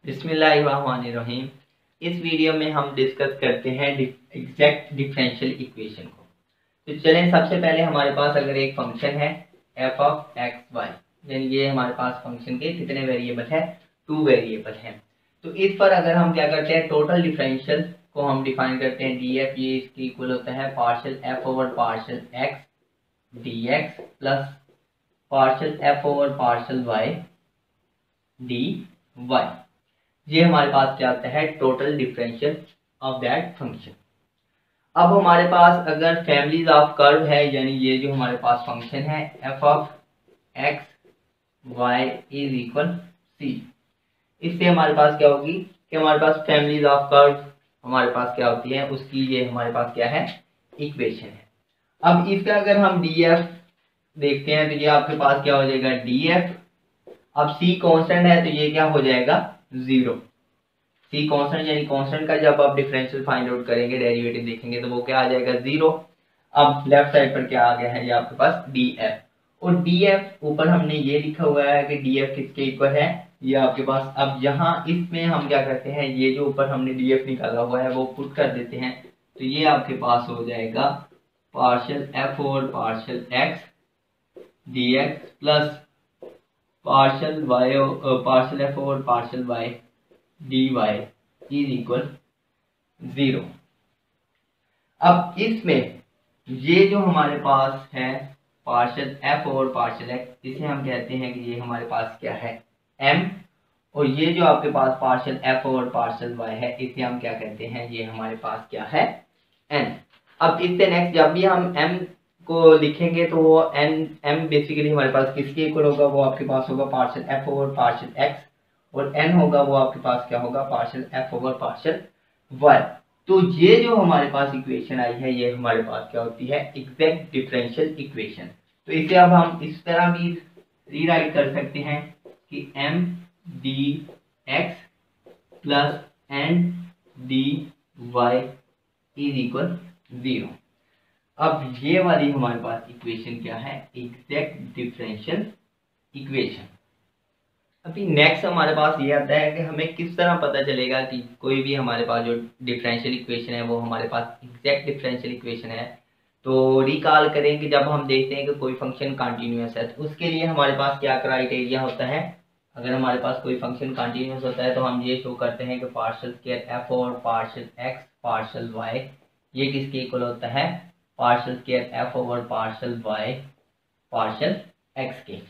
बिस्मिल्लाहिर्रहमानिर्रहीम। इस वीडियो में हम डिस्कस करते हैं एग्जैक्ट डिफरेंशियल इक्वेशन को। तो चलें, सबसे पहले हमारे पास अगर एक फंक्शन है एफ ऑफ एक्स वाई, यानी ये हमारे पास फंक्शन के कितने वेरिएबल है, 2 वेरिएबल हैं। तो इस पर अगर हम क्या करते हैं, टोटल डिफरेंशियल को हम डिफाइन करते हैं डी एफ, ये इसकी इक्वल होता है partial f over partial x d x plus partial f over partial y d y. ये हमारे पास क्या आता है, total differential of that function. अब हमारे पास अगर फैमिलीज ऑफ कर्व है, यानी ये जो हमारे पास फंक्शन है f of x y is equal c, इससे हमारे पास क्या होगी कि हमारे पास फैमिलीज ऑफ कर्व हमारे पास क्या होती है, उसकी ये हमारे पास क्या है, इक्वेशन है। अब इसका अगर हम डी एफ देखते हैं तो ये आपके पास क्या हो जाएगा, डी एफ। अब सी कांस्टेंट है तो ये क्या हो जाएगा, जीरो। सी कांस्टेंट यानी कांस्टेंट का जब आप डिफरेंशियल फाइंड आउट करेंगे, डेरिवेटिव देखेंगे तो वो क्या आ जाएगा, जीरो। अब लेफ्ट साइड पर क्या आ गया है, ये आपके पास डी एफ, और डी एफ ऊपर हमने ये लिखा हुआ है कि डी एफ किसके इक्वल है, ये आपके पास। अब यहाँ इसमें हम क्या करते हैं, ये जो ऊपर हमने डी एफ निकाला हुआ है वो पुट कर देते हैं, तो ये आपके पास हो जाएगा partial f over partial x d x plus partial y partial f over partial y d y is equal zero. अब इसमें ये जो हमारे पास है partial f over partial x, इसे हम कहते हैं कि ये हमारे पास क्या है, एम, और ये जो आपके पास partial f over partial y है, इसे हम क्या कहते हैं, ये हमारे पास क्या है, एन। अब इससे नेक्स्ट जब भी हम एम को लिखेंगे तो वो एन एम बेसिकली हमारे पास किसके इक्वल होगा, वो आपके पास होगा partial f over partial x, और एन होगा वो आपके पास क्या होगा, partial f over partial y. तो ये जो हमारे पास इक्वेशन आई है, ये हमारे पास क्या होती है, एग्जैक्ट डिफरेंशियल इक्वेशन। तो इसे अब हम इस तरह भी रीराइट कर सकते हैं कि M d x plus N d y is equal zero. अब ये वाली हमारे पास इक्वेशन क्या है, एग्जैक्ट डिफरेंशियल इक्वेशन। अभी नेक्स्ट हमारे पास ये आता है कि हमें किस तरह पता चलेगा कि कोई भी हमारे पास जो डिफरेंशियल इक्वेशन है वो हमारे पास एग्जैक्ट डिफरेंशियल इक्वेशन है। तो रिकॉल करें कि जब हम देखते हैं कि कोई फंक्शन कंटिन्यूअस है तो उसके लिए हमारे पास क्या क्राइटेरिया होता है। अगर हमारे पास कोई फंक्शन कंटिन्यूअस होता है तो हम ये शो करते हैं कि पार्शियल स्क्वायर एफ और पार्शियल एक्स पार्शियल वाई ये किसके इक्वल होता है, partial square f over partial y partial x के।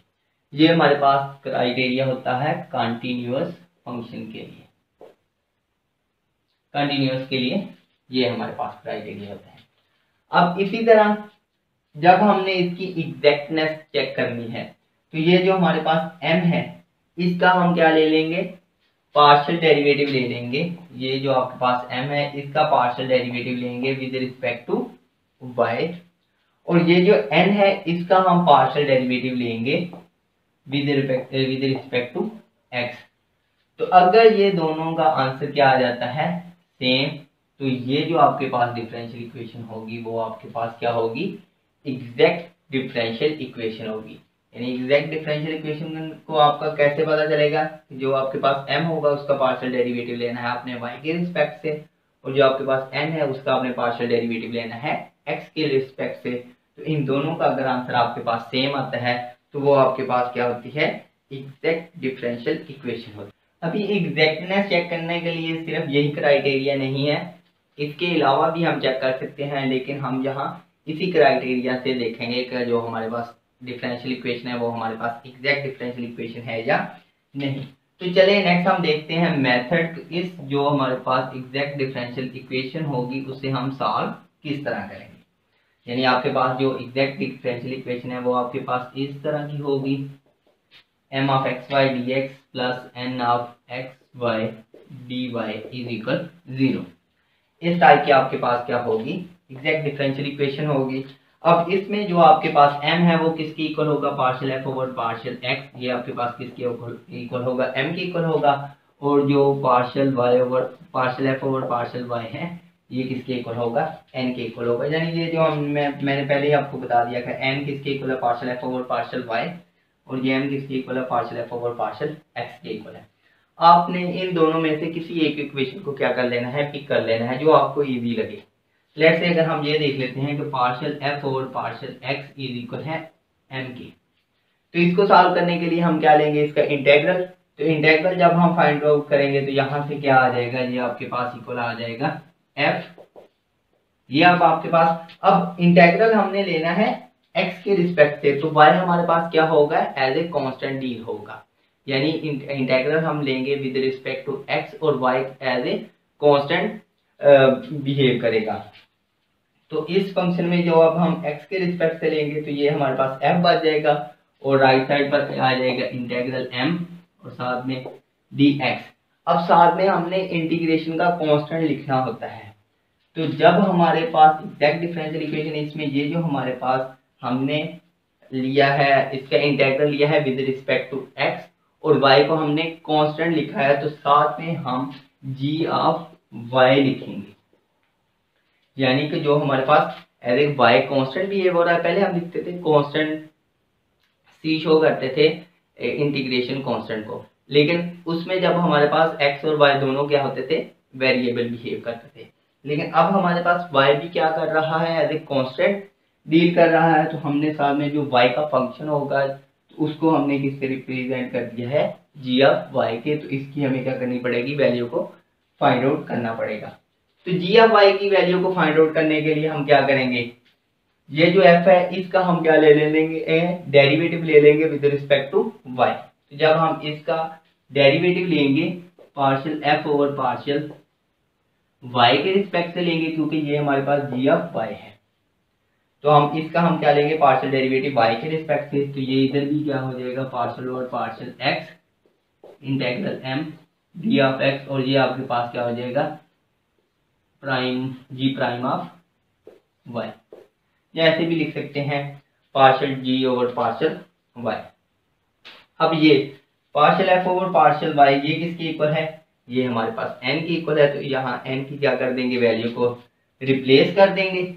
ये हमारे पास क्राइटेरिया होता है कंटिन्यूअस फंक्शन के लिए, कंटिन्यूअस के लिए ये हमारे पास क्राइटेरिया होता है। अब इसी तरह जब हमने इसकी एग्जैक्टनेस चेक करनी है तो ये जो हमारे पास m है इसका हम क्या ले लेंगे, पार्शियल डेरिवेटिव ले लेंगे। ये जो आपके पास m है इसका पार्शियल डेरिवेटिव लेंगे विद रिस्पेक्ट टू y, और ये जो n है इसका हम पार्शियल डेरिवेटिव लेंगे विद रिस्पेक्ट टू x। तो अगर ये दोनों का आंसर क्या आ जाता है, सेम, तो ये जो आपके पास डिफरेंशियल इक्वेशन होगी वो आपके पास क्या होगी, एग्जैक्ट डिफरेंशियल इक्वेशन होगी। यानी एग्जैक्ट डिफरेंशियल इक्वेशन को आपका कैसे पता चलेगा, जो आपके पास m होगा उसका पार्शियल डेरिवेटिव लेना है आपने y के रिस्पेक्ट से, और जो आपके पास n है उसका आपने पार्शियल डेरिवेटिव लेना है x के रिस्पेक्ट से। तो इन दोनों का अगर आंसर आपके पास सेम आता है तो वो आपके पास क्या होती है, एग्जैक्ट डिफरेंशियल इक्वेशन होती है। अभी एग्जैक्टनेस चेक करने के लिए सिर्फ यही क्राइटेरिया नहीं है, इसके अलावा भी हम चेक कर सकते हैं, लेकिन हम यहाँ इसी क्राइटेरिया से देखेंगे कि जो हमारे पास डिफरेंशियल इक्वेशन है वो हमारे पास एग्जैक्ट डिफरेंशियल इक्वेशन है या नहीं। तो चलिए नेक्स्ट हम देखते हैं मेथड, इस जो हमारे पास एग्जैक्ट डिफरेंशियल इक्वेशन होगी उसे हम सॉल्व किस तरह करेंगे। यानी आपके पास जो एग्जैक्ट डिफरेंशियल इक्वेशन है वो आपके पास इस तरह की होगी, m of x y d x plus N of x y d y is equal zero. इस टाइप की आपके पास क्या होगी, एग्जैक्ट डिफरेंशियल इक्वेशन होगी। अब इसमें जो आपके पास m है वो किसकी इक्वल होगा, partial f over partial x, ये आपके पास किसके इक्वल होगा, m के इक्वल होगा, और जो partial y over partial f over partial y है ये किसके इक्वल होगा, n के इक्वल होगा। यानी ये जो मैंने पहले ही आपको बता दिया कि n किसके इक्वल है, partial f over partial y, और ये m किसके इक्वल है, partial f over partial x के इक्वल है। आपने इन दोनों में से किसी एक इक्वेशन को क्या कर लेना है, पिक कर लेना है जो आपको इजी लगे। लेट्स से अगर हम ये देख लेते हैं कि partial f over partial x is equal है एम की, तो इसको सॉल्व करने के लिए हम क्या लेंगे, इसका इंटेग्रल। तो इंटेग्रल जब हम फाइंड आउट करेंगे तो यहाँ से क्या आ जाएगा, ये आपके पास इक्वल आ जाएगा एफ, ये अब आपके पास, अब इंटेग्रल हमने लेना है x के रिस्पेक्ट से, तो y हमारे पास क्या होगा, एज ए कांस्टेंट डील होगा, यानी इंटेग्रल हम लेंगे विद रिस्पेक्ट टू x और y as a constant behave करेगा। तो इस फंक्शन में जो अब हम x के रिस्पेक्ट से लेंगे तो ये हमारे पास f बच जाएगा और राइट साइड पर आ जाएगा इंटेग्रल m और साथ में dx। अब साथ में हमने इंटीग्रेशन का कांस्टेंट लिखना होता है, तो जब हमारे पास एग्जैक्ट डिफरेंशियल इक्वेशन, इसमें ये जो हमारे पास हमने लिया है, इसका इंटेग्रल लिया है विद रिस्पेक्ट टू x और y को हमने कांस्टेंट लिखा है, तो साथ में हम g ऑफ y लिखेंगे, यानी कि जो हमारे पास as a y constant behave हो रहा है, पहले हम लिखते थे कांस्टेंट c शो करते थे इंटीग्रेशन कांस्टेंट को, लेकिन उसमें जब हमारे पास x और y दोनों क्या होते थे, वेरिएबल बिहेव करते थे। लेकिन अब हमारे पास y भी क्या कर रहा है, एज ए कांस्टेंट डील कर रहा है, तो हमने साथ में जो y का फंक्शन होगा तो उसको हमने किससे रिप्रेजेंट कर दिया है, g ऑफ y के, तो इसकी हमें क्या करनी पड़ेगी, वैल्यू को फाइंड आउट करना पड़ेगा। तो g ऑफ y की वैल्यू को फाइंड आउट करने के लिए हम क्या करेंगे, ये जो f है इसका हम क्या ले लेंगे, डेरिवेटिव ले लेंगे विद रिस्पेक्ट टू y। तो जब हम इसका डेरिवेटिव लेंगे partial f over partial y के रिस्पेक्ट से लेंगे, क्योंकि ये हमारे पास g ऑफ y है, तो हम क्या लेंगे, पार्शियल डेरिवेटिव y के रिस्पेक्ट से, तो ये इधर भी क्या हो जाएगा, partial over partial x integral m d of x, और ये आपके पास क्या हो जाएगा, prime g prime of y, या ऐसे भी लिख सकते हैं partial g over partial y। अब ये partial f over partial y ये किसके इक्वल है, ये हमारे पास n की इक्वल है, तो यहाँ n की क्या कर देंगे, वैल्यू को रिप्लेस कर देंगे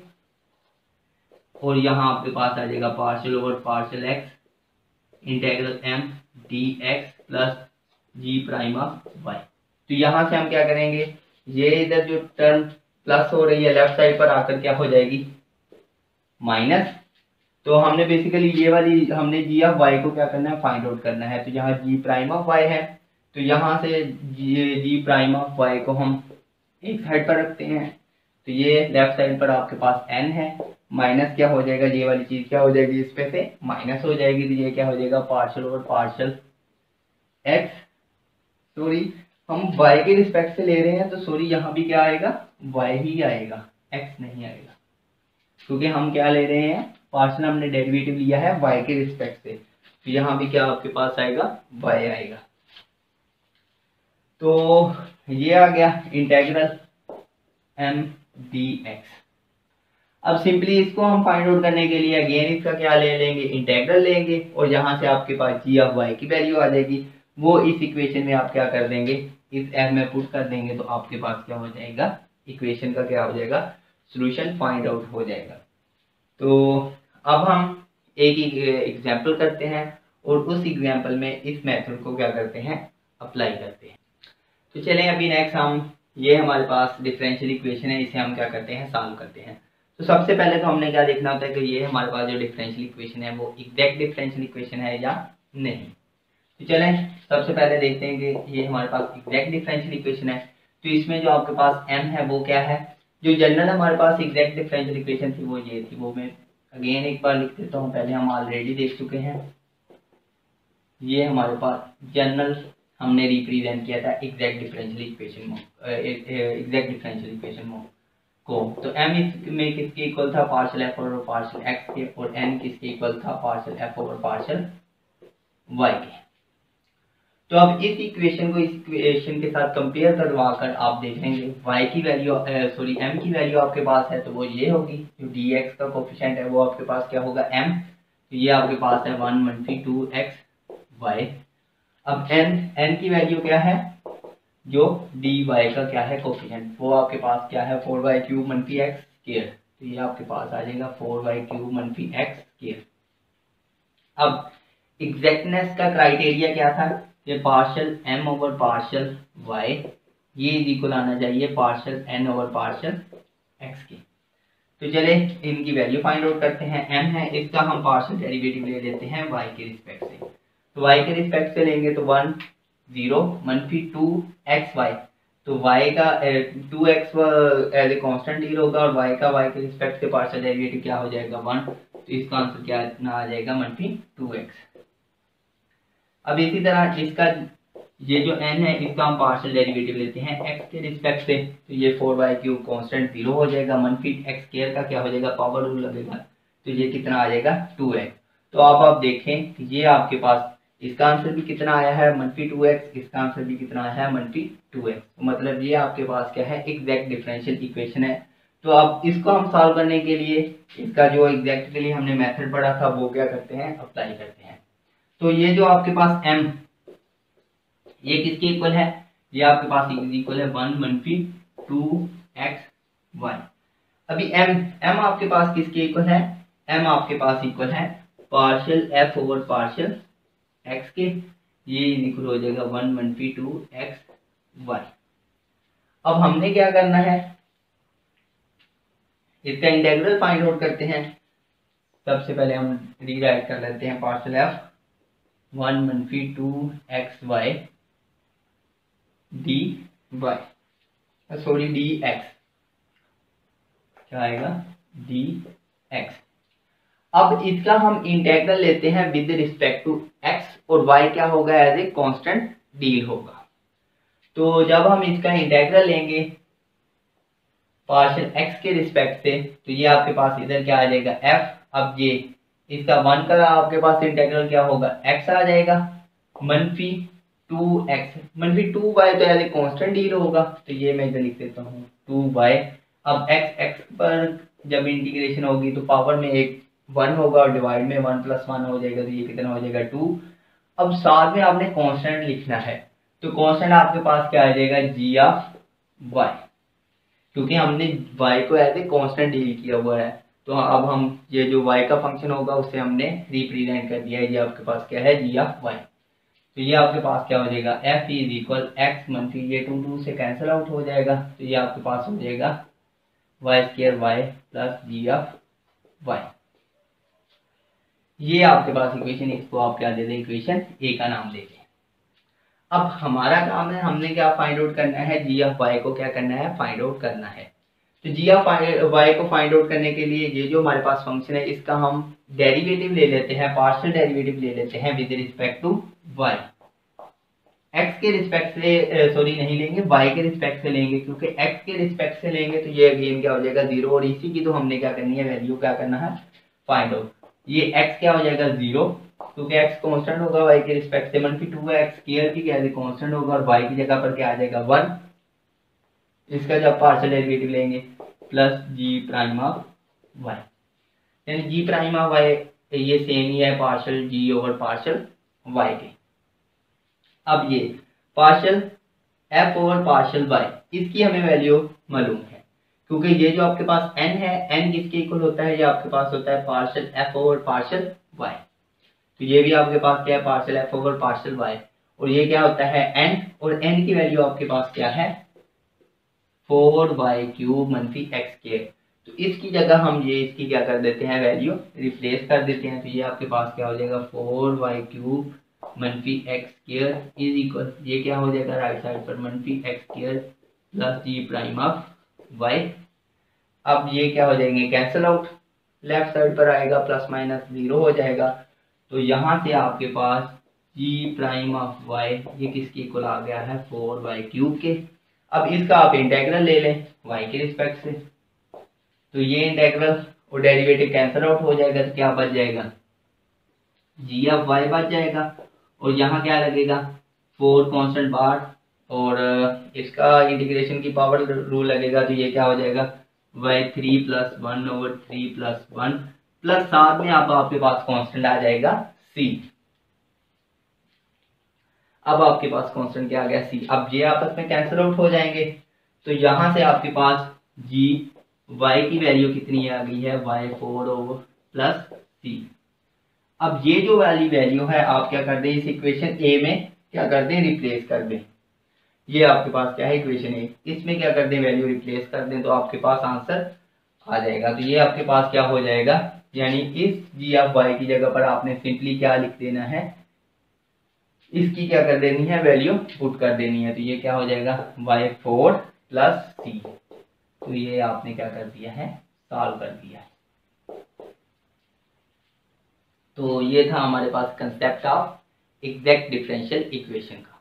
और यहाँ आपके पास आ जाएगा partial over partial x integral m dx plus g prime of y। तो यहाँ से हम क्या करेंगे, ये इधर जो टर्म प्लस हो रही है लेफ्ट साइड पर आकर क्या हो जाएगी, माइनस। तो हमने बेसिकली ये वाली हमने g ऑफ y को क्या करना है, फाइंड आउट करना है, तो यहाँ g प्राइम ऑफ y है, तो यहाँ से g प्राइम ऑफ y को हम एक साइड पर रखते हैं, तो ये लेफ्ट साइड पर आपके पास n है, माइनस क्या हो जाएगा, ये वाली चीज क्या हो जाएगी, इस पे से माइनस हो जाएगी, तो ये क्या हो जाएगा, partial over partial x, sorry हम y के रिस्पेक्ट से ले रहे हैं, तो सॉरी यहाँ भी क्या आएगा, y ही आएगा, x नहीं आएगा, क्योंकि हम क्या ले रहे हैं, पार्शियल हमने डेरिवेटिव लिया है y के रिस्पेक्ट से, तो यहाँ भी क्या आपके पास आएगा, y आएगा। तो ये आ गया इंटेग्रल m dx। अब सिंपली इसको हम फाइंड आउट करने के लिए अगेन इसका क्या ले लेंगे, इंटेग्रल लेंगे, और यहाँ से आपके पास g ऑफ y की वैल्यू आ जाएगी, वो इस इक्वेशन में आप क्या कर देंगे, इस m में पुट कर देंगे, तो आपके पास क्या हो जाएगा, इक्वेशन का क्या हो जाएगा, सॉल्यूशन फाइंड आउट हो जाएगा। तो अब हम एक एग्जांपल करते हैं और उस एग्जांपल में इस मेथड को क्या करते हैं, अप्लाई करते हैं। तो चलें अभी नेक्स्ट हम, ये हमारे पास डिफरेंशियल इक्वेशन है, इसे हम क्या करते हैं, सॉल्व करते हैं। तो सबसे पहले तो हमने क्या देखना होता है कि ये हमारे पास जो डिफरेंशियल इक्वेशन है वो एग्जैक्ट डिफरेंशियल इक्वेशन है या नहीं। तो चलें सबसे पहले देखते हैं कि ये हमारे पास एग्जैक्ट डिफरेंशियल इक्वेशन है, तो इसमें जो आपके पास m है वो क्या है, जो जनरल हमारे पास एग्जैक्ट डिफरेंशियल इक्वेशन थी वो ये थी, वो मैं अगेन एक बार लिख देता हूँ, पहले हम ऑलरेडी देख चुके हैं। ये हमारे पास जनरल हमने रिप्रेजेंट किया था एग्जैक्ट डिफरेंशियल इक्वेशन को, तो m में किसके इक्वल था, partial f over partial x के, और n किसके इक्वल था, partial f over partial y के। तो अब इस इक्वेशन को इस इक्वेशन के साथ कंपेयर करवा कर आप देखेंगे y की वैल्यू m की वैल्यू आपके पास है, तो वो ये होगी, जो dx का कोफिशिएंट है वो आपके पास क्या होगा, m, तो ये आपके पास है 1 - 2x y। अब n की वैल्यू क्या है, जो dy का क्या है कोफिशिएंट, वो आपके पास क्या है, 4y³ - x स्क्वायर, तो ये आपके पास आ जाएगा 4y³ - x स्क्वायर। अब एग्जैक्टनेस का क्राइटेरिया क्या था, ये partial m over partial y ये इक्वल आना चाहिए partial n over partial x के। तो चले इनकी वैल्यू फाइंड आउट करते हैं। m है, इसका हम पार्शियल डेरिवेटिव ले लेते हैं y के रिस्पेक्ट से। तो y के रिस्पेक्ट से लेंगे तो 1 0 मनफी 2xy, तो y का 2x as a constant deal होगा और y का y के रिस्पेक्ट से पार्शियल डेरिवेटिव क्या हो जाएगा 1, तो इसका आंसर क्या आ जाएगा मनफी 2x। अब इसी तरह इसका ये जो n है इसका हम पार्शियल डेरिवेटिव लेते हैं x के रिस्पेक्ट से, तो ये 4y³ कांस्टेंट 0 हो जाएगा, मनफी x² का क्या हो जाएगा पावर रूल लगेगा, तो ये कितना आ जाएगा 2x। तो आप देखें कि ये आपके पास इसका आंसर भी कितना आया है मनफी 2x, इसका आंसर भी कितना आया है मनफी 2x। तो मतलब ये आपके पास क्या है एग्जैक्ट डिफरेंशियल इक्वेशन है। तो अब इसको हम सॉल्व करने के लिए इसका जो एग्जैक्ट के लिए हमने मेथड पढ़ा था वो क्या करते हैं अप्लाई करते हैं। तो ये जो आपके पास m ये किसके इक्वल है, ये आपके पास इक्वल है 1 मनफी 2xy। अभी m आपके पास किसके इक्वल है, m आपके पास इक्वल है partial f over partial x के, ये इक्वल हो जाएगा 1 मनफी 2xy। अब हमने क्या करना है इसका इंटीग्रल फाइंड आउट करते हैं। सबसे पहले हम रीराइट कर लेते हैं पार्शियल f 1 मनफी 2xy dy सॉरी dx, क्या आएगा dx। अब इसका हम इंटीग्रल लेते हैं विद रिस्पेक्ट टू x और y क्या होगा एज ए कांस्टेंट डील होगा। तो जब हम इसका इंटीग्रल लेंगे पार्शियल x के रिस्पेक्ट से तो ये आपके पास इधर क्या आ जाएगा f। अब ये इसका 1 का आपके पास इंटीग्रल क्या होगा x आ जाएगा मनफी 2x मनफी 2y, तो एज ए कांस्टेंट डील होगा, तो ये मैं इधर लिख देता हूँ 2y। अब x पर जब इंटीग्रेशन होगी तो पावर में एक 1 होगा और डिवाइड में 1 + 1 हो जाएगा, तो ये कितना हो जाएगा 2। अब साथ में आपने कांस्टेंट लिखना है, तो कांस्टेंट आपके पास क्या आ जाएगा g(y), क्योंकि हमने y को एज ए कांस्टेंट डील किया हुआ है। तो अब हम ये जो y का फंक्शन होगा उससे हमने रिप्रेजेंट कर दिया है, ये आपके पास क्या है g(y). तो ये आपके पास क्या हो जाएगा f = x मनफी ये 2 से कैंसिल आउट हो जाएगा, तो ये आपके पास हो जाएगा y² प्लस g(y). ये आपके पास इक्वेशन, इसको आप क्या दे दें इक्वेशन ए का नाम दे दें। अब हमारा काम है हमने क्या फाइंड आउट करना है g(y) को क्या करना है फाइंड आउट करना है। तो g(y) को फाइंड आउट करने के लिए ये जो हमारे पास फंक्शन है इसका हम डेरिवेटिव ले लेते हैं, पार्शियल डेरिवेटिव ले लेते हैं with respect to y। x के रिस्पेक्ट से सॉरी नहीं लेंगे, y के रिस्पेक्ट से लेंगे, क्योंकि x के रिस्पेक्ट से लेंगे तो ये अगेन क्या हो जाएगा 0 और इसी की तो हमने क्या करनी है वैल्यू क्या करना है फाइंड आउट। ये x क्या हो जाएगा 0 क्योंकि x कांस्टेंट होगा y के रिस्पेक्ट से, मनफी 2x² की क्या कांस्टेंट होगा और y की जगह पर क्या आ जाएगा 1। इसका जब पार्शियल डेरिवेटिव लेंगे प्लस g'(y), यानी g'(y) ये सेम ही है partial g over partial y के। अब ये partial f over partial y इसकी हमें वैल्यू मालूम है, क्योंकि ये जो आपके पास n है n किसके इक्वल होता है, ये आपके पास होता है partial f over partial y। तो ये भी आपके पास क्या है partial f over partial y, और ये क्या होता है n, और n की वैल्यू आपके पास क्या है 4y³ मनफी x²। तो इसकी जगह हम ये इसकी क्या कर देते हैं वैल्यू रिप्लेस कर देते हैं, तो ये आपके पास क्या हो जाएगा 4y³ मनफी x² इज इक्वल, ये क्या हो जाएगा राइट साइड पर मनफी x² प्लस g'(y). अब ये क्या हो जाएंगे कैंसिल आउट, लेफ्ट साइड पर आएगा प्लस माइनस 0 हो जाएगा, तो यहाँ से आपके पास g'(y) ये किसके इक्वल आ गया है 4y³ के। अब इसका आप इंटीग्रल ले लें y के रिस्पेक्ट से, तो ये इंटीग्रल और डेरिवेटिव कैंसिल आउट हो जाएगा, तो क्या बच जाएगा g(y) बच जाएगा, और यहाँ क्या लगेगा 4 कांस्टेंट बाहर और इसका इंटीग्रेशन की पावर रूल लगेगा, तो ये क्या हो जाएगा y3 + 1 ओवर 3 + 1 प्लस साथ में आपके पास कांस्टेंट आ जाएगा c। अब आपके पास कांस्टेंट क्या आ गया c। अब ये आपस में कैंसिल आउट हो जाएंगे, तो यहाँ से आपके पास y की वैल्यू कितनी आ गई है y4 ओवर प्लस c। अब ये जो वाली वैल्यू है आप क्या कर दें इस इक्वेशन ए में क्या कर दें, रिप्लेस कर दें। ये आपके पास क्या है, इक्वेशन है, इसमें क्या कर दें, वैल्यू रिप्लेस कर दें तो आपके पास आंसर आ जाएगा। तो ये आपके पास क्या हो जाएगा, यानी इस जी ऑफ वाई की जगह पर आपने सिंपली क्या लिख देना है, इसकी क्या कर देनी है, वैल्यू पुट कर देनी है। तो ये क्या हो जाएगा, y4 प्लस सी। तो ये आपने क्या कर दिया है, सॉल्व कर दिया है। तो ये था हमारे पास concept of exact differential equation का।